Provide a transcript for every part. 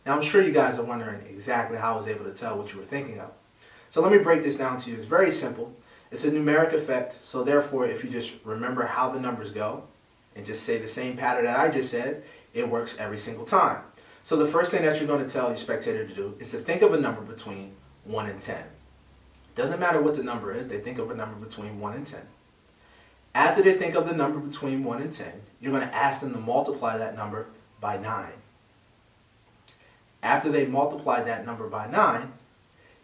Now I'm sure you guys are wondering exactly how I was able to tell what you were thinking of. So let me break this down to you. It's very simple. It's a numeric effect, so therefore if you just remember how the numbers go and just say the same pattern that I just said, it works every single time. So the first thing that you're going to tell your spectator to do is to think of a number between 1 and 10. It doesn't matter what the number is, they think of a number between 1 and 10. After they think of the number between 1 and 10, you're going to ask them to multiply that number by 9. After they multiply that number by 9,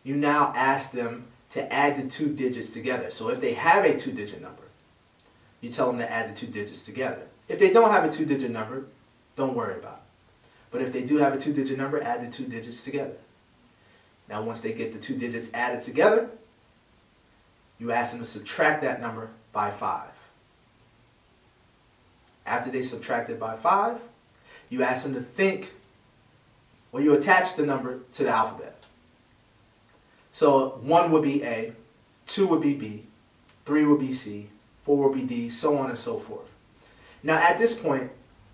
you now ask them to add the two digits together. So if they have a 2-digit number, you tell them to add the two digits together. If they don't have a 2-digit number, don't worry about it. But if they do have a 2-digit number, add the two digits together. Now once they get the two digits added together, you ask them to subtract that number by 5. After they subtract it by 5, you ask them to think, well, you attach the number to the alphabet. So 1 would be A, 2 would be B, 3 would be C, 4 would be D, so on and so forth. Now at this point,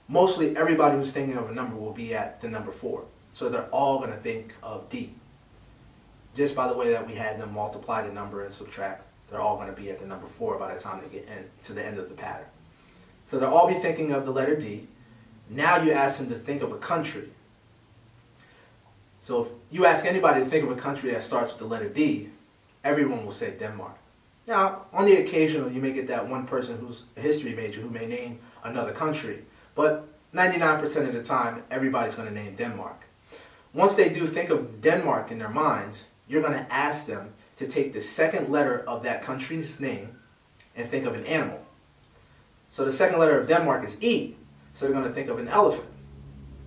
mostly everybody who's thinking of a number will be at the number 4. So they're all going to think of D. Just by the way that we had them multiply the number and subtract, they're all going to be at the number 4 by the time they get to the end of the pattern. So they'll all be thinking of the letter D. Now you ask them to think of a country. So if you ask anybody to think of a country that starts with the letter D, everyone will say Denmark. Now, on the occasion, you may get that one person who's a history major who may name another country, but 99% of the time, everybody's going to name Denmark. Once they do think of Denmark in their minds, you're going to ask them to take the second letter of that country's name and think of an animal. So the second letter of Denmark is E, so they're going to think of an elephant.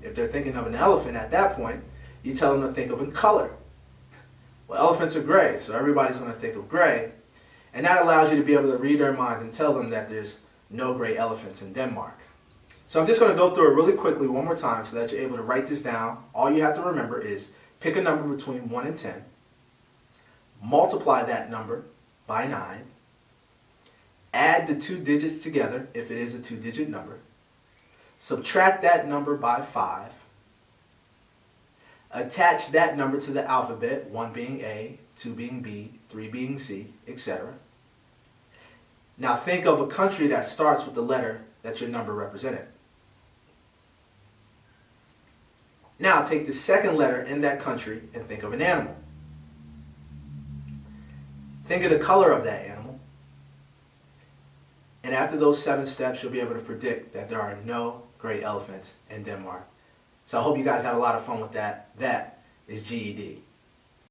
If they're thinking of an elephant at that point, you tell them to think of a color. Well, elephants are gray, so everybody's going to think of gray. And that allows you to be able to read their minds and tell them that there's no gray elephants in Denmark. So I'm just going to go through it really quickly one more time so that you're able to write this down. All you have to remember is pick a number between 1 and 10. Multiply that number by 9. Add the two digits together if it is a 2-digit number. Subtract that number by 5. Attach that number to the alphabet, 1 being A, 2 being B, 3 being C, etc. Now think of a country that starts with the letter that your number represented. Now take the second letter in that country and think of an animal. Think of the color of that animal. And after those 7 steps, you'll be able to predict that there are no gray elephants in Denmark. So I hope you guys have a lot of fun with that. That is GED.